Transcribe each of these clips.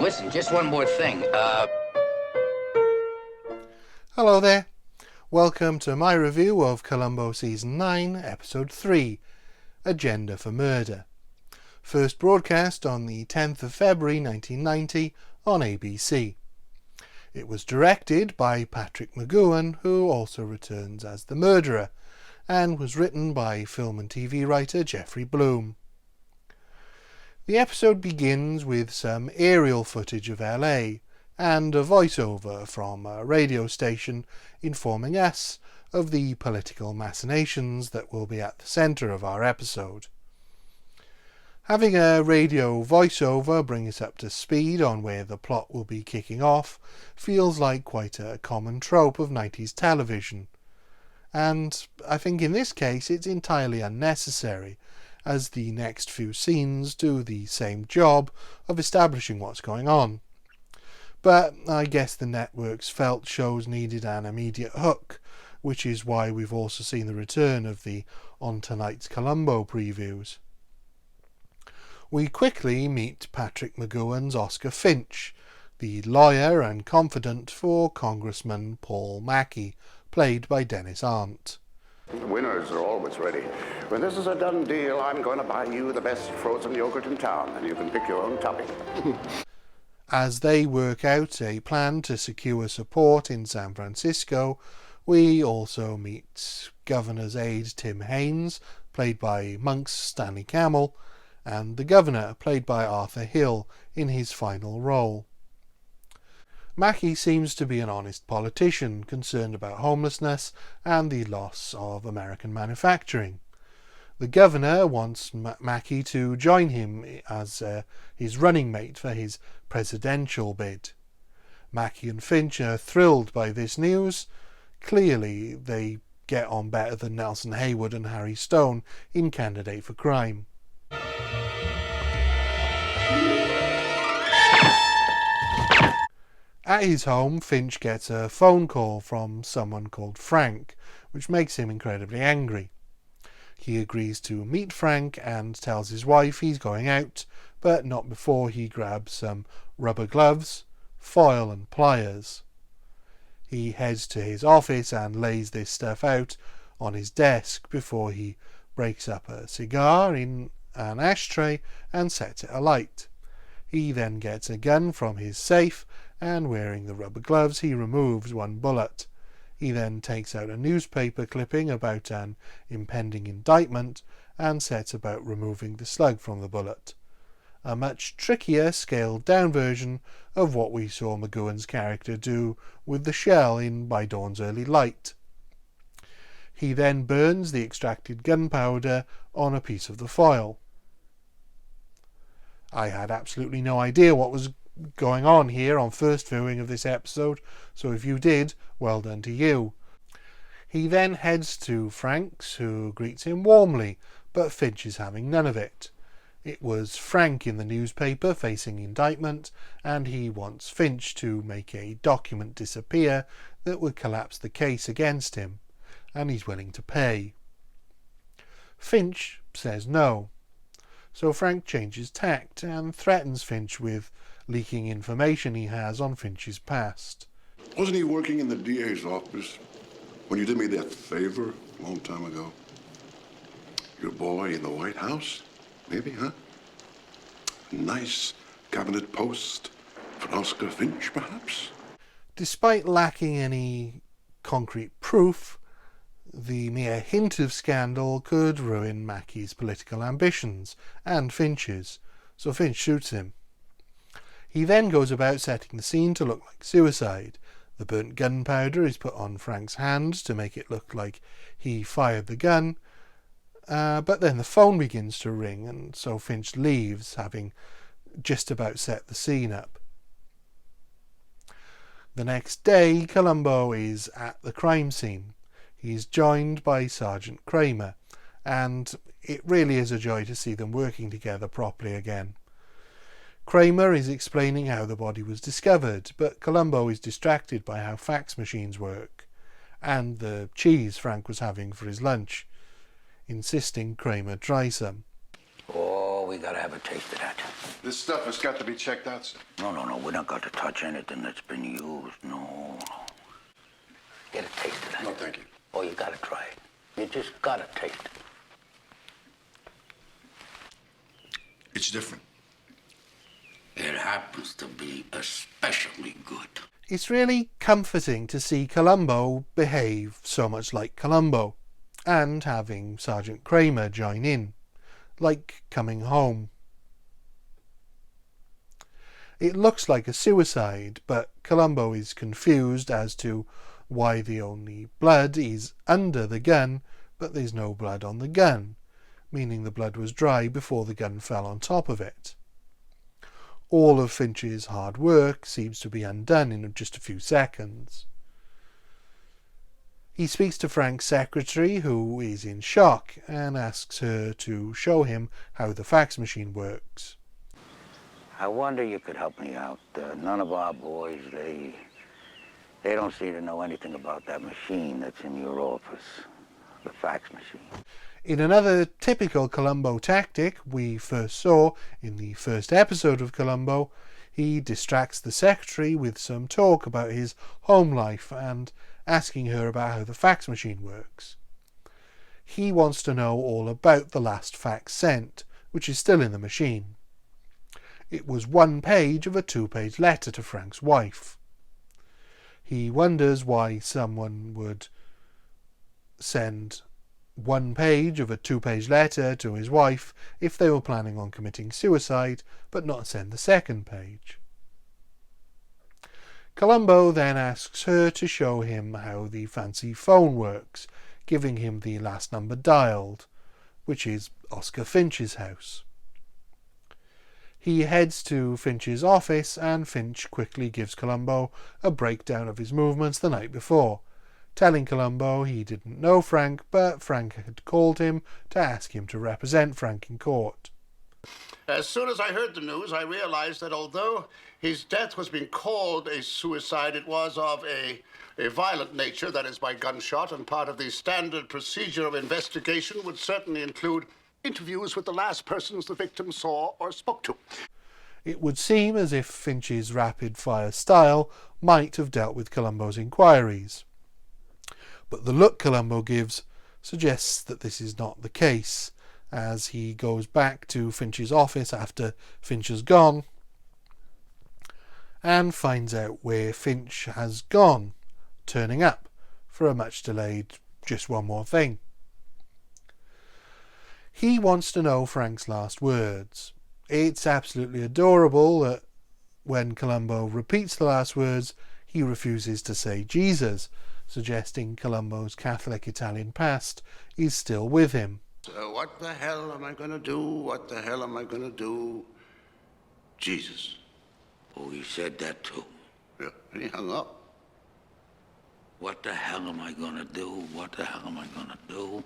Listen, just one more thing. Hello there. Welcome to my review of Columbo Season 9, Episode 3, Agenda for Murder. First broadcast on the 10th of February 1990 on ABC. It was directed by Patrick McGoohan, who also returns as the murderer, and was written by film and TV writer Jeffrey Bloom. The episode begins with some aerial footage of LA and a voiceover from a radio station informing us of the political machinations that will be at the centre of our episode. Having a radio voiceover bring us up to speed on where the plot will be kicking off feels like quite a common trope of 90s television. And I think in this case it's entirely unnecessary, as the next few scenes do the same job of establishing what's going on. But I guess the networks felt shows needed an immediate hook, which is why we've also seen the return of the On Tonight's Columbo previews. We quickly meet Patrick McGoohan's Oscar Finch, the lawyer and confidant for Congressman Paul Mackey, played by Dennis Arndt. The winners are always ready. When this is a done deal, I'm going to buy you the best frozen yogurt in town, and you can pick your own topping. As they work out a plan to secure support in San Francisco, we also meet Governor's aide Tim Haines, played by Monk's Stanley Camel, and the Governor, played by Arthur Hill, in his final role. Mackey seems to be an honest politician concerned about homelessness and the loss of American manufacturing. The Governor wants Mackey to join him as his running mate for his presidential bid. Mackey and Finch are thrilled by this news. Clearly, they get on better than Nelson Haywood and Harry Stone in Candidate for Crime. At his home, Finch gets a phone call from someone called Frank, which makes him incredibly angry. He agrees to meet Frank and tells his wife he's going out, but not before he grabs some rubber gloves, foil and pliers. He heads to his office and lays this stuff out on his desk before he breaks up a cigar in an ashtray and sets it alight. He then gets a gun from his safe, and wearing the rubber gloves he removes one bullet. He then takes out a newspaper clipping about an impending indictment and sets about removing the slug from the bullet. A much trickier, scaled-down version of what we saw McGoohan's character do with the shell in By Dawn's Early Light. He then burns the extracted gunpowder on a piece of the foil. I had absolutely no idea what was going on here on first viewing of this episode, so if you did, well done to you. He then heads to Frank's, who greets him warmly, but Finch is having none of it. It was Frank in the newspaper facing indictment, and he wants Finch to make a document disappear that would collapse the case against him, and he's willing to pay. Finch says no, so Frank changes tact and threatens Finch with leaking information he has on Finch's past. Wasn't he working in the DA's office when you did me that favor a long time ago? Your boy in the White House? Maybe, huh? A nice cabinet post for Oscar Finch, perhaps? Despite lacking any concrete proof, the mere hint of scandal could ruin Mackey's political ambitions and Finch's, so Finch shoots him. He then goes about setting the scene to look like suicide. The burnt gunpowder is put on Frank's hand to make it look like he fired the gun, but then the phone begins to ring, and so Finch leaves, having just about set the scene up. The next day, Columbo is at the crime scene. He is joined by Sergeant Kramer, and it really is a joy to see them working together properly again. Kramer is explaining how the body was discovered, but Columbo is distracted by how fax machines work, and the cheese Frank was having for his lunch, insisting Kramer try some. Oh, Oh, we gotta have a taste of that. This stuff has got to be checked out, sir. No. We don't got to touch anything that's been used. No. Get a taste of that. No, thank you. Oh, you gotta try it. You just gotta taste it. It's different. It happens to be especially good. It's really comforting to see Columbo behave so much like Columbo, and having Sergeant Kramer join in, like coming home. It looks like a suicide, but Columbo is confused as to why the only blood is under the gun, but there's no blood on the gun, meaning the blood was dry before the gun fell on top of it. All of Finch's hard work seems to be undone in just a few seconds. He speaks to Frank's secretary, who is in shock, and asks her to show him how the fax machine works. I wonder you could help me out. None of our boys, they don't seem to know anything about that machine that's in your office, the fax machine. In another typical Columbo tactic we first saw in the first episode of Columbo, he distracts the secretary with some talk about his home life and asking her about how the fax machine works. He wants to know all about the last fax sent, which is still in the machine. It was 1 page of a 2-page letter to Frank's wife. He wonders why someone would send 1 page of a 2-page letter to his wife if they were planning on committing suicide, but not send the 2nd page. Columbo then asks her to show him how the fancy phone works, giving him the last number dialed, which is Oscar Finch's house. He heads to Finch's office, and Finch quickly gives Columbo a breakdown of his movements the night before, telling Columbo he didn't know Frank, but Frank had called him to ask him to represent Frank in court. As soon as I heard the news, I realized that although his death was being called a suicide, it was of a violent nature, that is by gunshot, and part of the standard procedure of investigation would certainly include interviews with the last persons the victim saw or spoke to. It would seem as if Finch's rapid-fire style might have dealt with Columbo's inquiries. But the look Columbo gives suggests that this is not the case, as he goes back to Finch's office after Finch has gone and finds out where Finch has gone, turning up for a much delayed just one more thing. He wants to know Frank's last words. It's absolutely adorable that when Columbo repeats the last words, he refuses to say Jesus, suggesting Columbo's Catholic Italian past is still with him. So what the hell am I going to do? What the hell am I going to do? Jesus. Oh, he said that too. Yeah, and he hung up. What the hell am I gonna do? What the hell am I gonna do?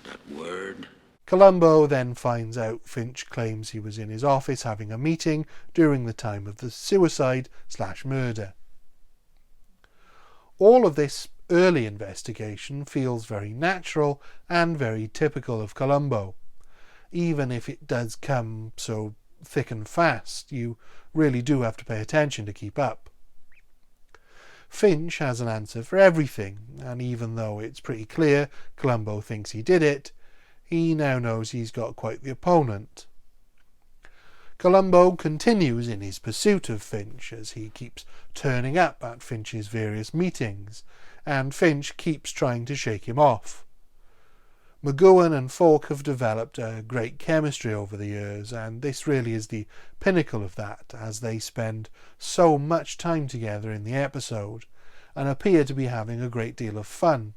That word. Columbo then finds out Finch claims he was in his office having a meeting during the time of the suicide/murder. All of this early investigation feels very natural and very typical of Columbo. Even if it does come so thick and fast, you really do have to pay attention to keep up. Finch has an answer for everything, and even though it's pretty clear Columbo thinks he did it, he now knows he's got quite the opponent. Columbo continues in his pursuit of Finch as he keeps turning up at Finch's various meetings, and Finch keeps trying to shake him off. McGowan and Falk have developed a great chemistry over the years, and this really is the pinnacle of that, as they spend so much time together in the episode and appear to be having a great deal of fun.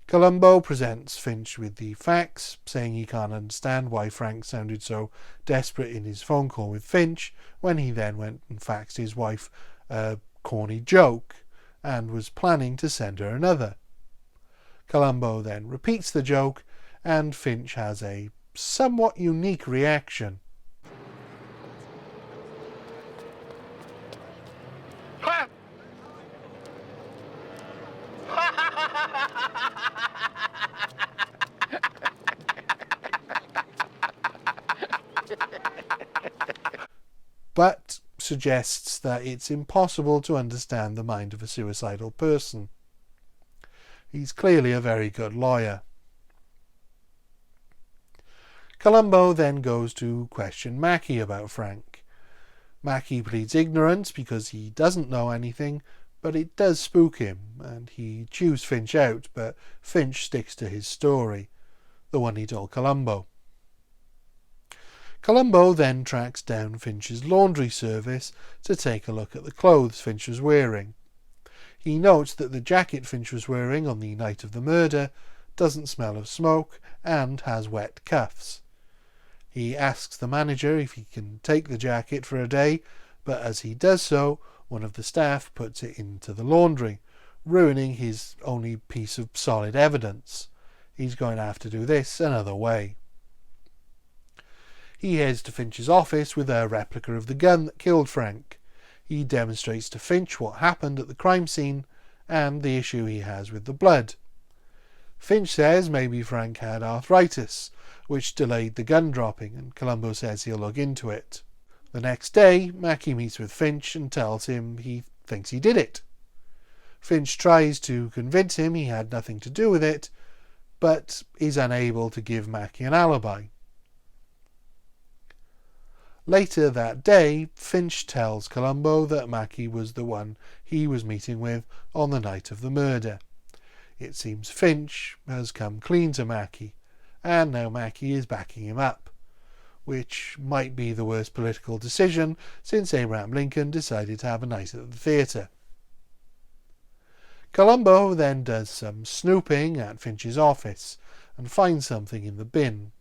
Columbo presents Finch with the facts, saying he can't understand why Frank sounded so desperate in his phone call with Finch when he then went and faxed his wife a corny joke and was planning to send her another. Columbo then repeats the joke, and Finch has a somewhat unique reaction. but suggests that it's impossible to understand the mind of a suicidal person. He's clearly a very good lawyer. Columbo then goes to question Mackie about Frank. Mackie pleads ignorance because he doesn't know anything, but it does spook him, and he chews Finch out, but Finch sticks to his story, the one he told Columbo. Columbo then tracks down Finch's laundry service to take a look at the clothes Finch was wearing. He notes that the jacket Finch was wearing on the night of the murder doesn't smell of smoke and has wet cuffs. He asks the manager if he can take the jacket for a day, but as he does so, one of the staff puts it into the laundry, ruining his only piece of solid evidence. He's going to have to do this another way. He heads to Finch's office with a replica of the gun that killed Frank. He demonstrates to Finch what happened at the crime scene and the issue he has with the blood. Finch says maybe Frank had arthritis, which delayed the gun dropping, and Columbo says he'll look into it. The next day, Mackie meets with Finch and tells him he thinks he did it. Finch tries to convince him he had nothing to do with it, but is unable to give Mackie an alibi. Later that day, Finch tells Columbo that Mackie was the one he was meeting with on the night of the murder. It seems Finch has come clean to Mackie, and now Mackie is backing him up, which might be the worst political decision since Abraham Lincoln decided to have a night at the theatre. Columbo then does some snooping at Finch's office and finds something in the bin.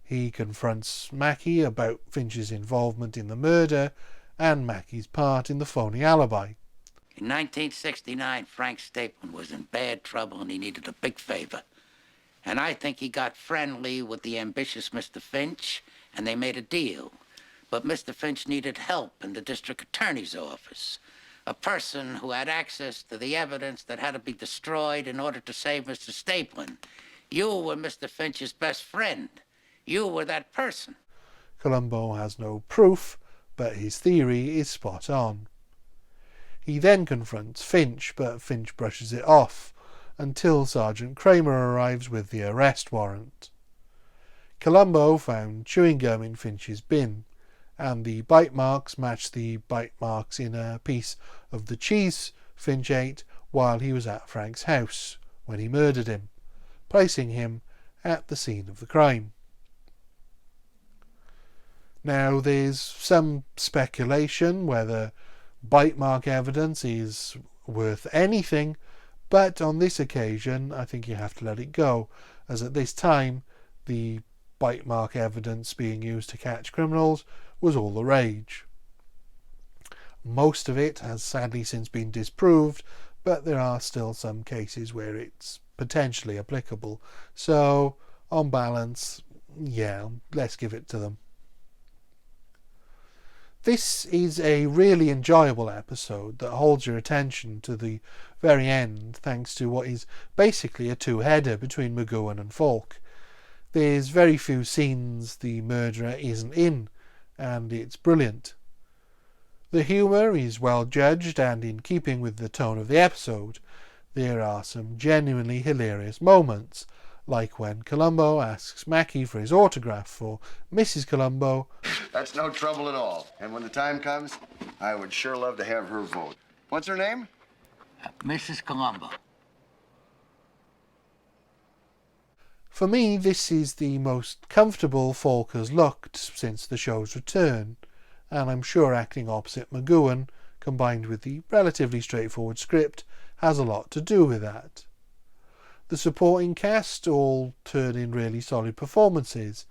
He confronts Mackie about Finch's involvement in the murder and Mackie's part in the phony alibi. In 1969, Frank Stapleton was in bad trouble and he needed a big favor. And I think he got friendly with the ambitious Mr. Finch, and they made a deal. But Mr. Finch needed help in the district attorney's office. A person who had access to the evidence that had to be destroyed in order to save Mr. Stapleton. You were Mr. Finch's best friend. You were that person. Columbo has no proof, but his theory is spot on. He then confronts Finch, but Finch brushes it off until Sergeant Kramer arrives with the arrest warrant. Columbo found chewing gum in Finch's bin, and the bite marks match the bite marks in a piece of the cheese Finch ate while he was at Frank's house when he murdered him, placing him at the scene of the crime. Now, there's some speculation whether bite mark evidence is worth anything, but on this occasion I think you have to let it go, as at this time the bite mark evidence being used to catch criminals was all the rage. Most of it has sadly since been disproved, but there are still some cases where it's potentially applicable, so on balance, yeah, let's give it to them. This is a really enjoyable episode that holds your attention to the very end, thanks to what is basically a two-header between McGowan and Falk. There's very few scenes the murderer isn't in, and it's brilliant. The humour is well judged and in keeping with the tone of the episode. There are some genuinely hilarious moments, like when Columbo asks Mackie for his autograph for Mrs. Columbo. That's no trouble at all. And when the time comes, I would sure love to have her vote. What's her name? Mrs. Columbo. For me, this is the most comfortable Falk has looked since the show's return, and I'm sure acting opposite McGowan, combined with the relatively straightforward script, has a lot to do with that. The supporting cast all turn in really solid performances,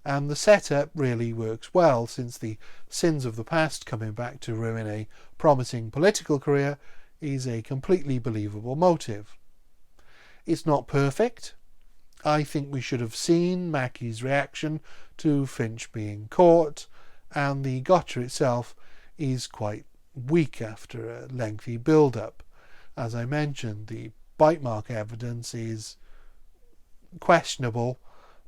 and the setup really works well since the sins of the past coming back to ruin a promising political career is a completely believable motive. It's not perfect. I think we should have seen Mackie's reaction to Finch being caught, and the gotcha itself is quite weak after a lengthy build-up. As I mentioned, the bite mark evidence is questionable,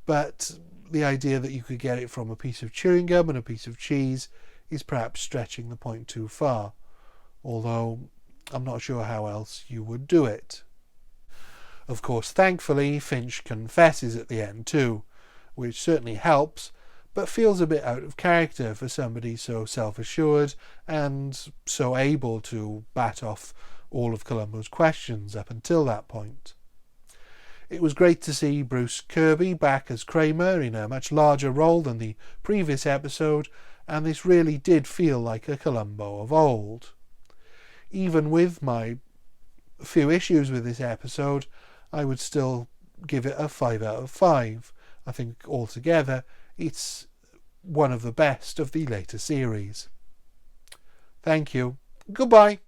but the idea that you could get it from a piece of chewing gum and a piece of cheese is perhaps stretching the point too far, although I'm not sure how else you would do it. Of course, thankfully, Finch confesses at the end too, which certainly helps, but feels a bit out of character for somebody so self-assured and so able to bat off all of Columbo's questions up until that point. It was great to see Bruce Kirby back as Kramer in a much larger role than the previous episode, and this really did feel like a Columbo of old. Even with my few issues with this episode, I would still give it a 5 out of 5. I think altogether it's one of the best of the later series. Thank you. Goodbye.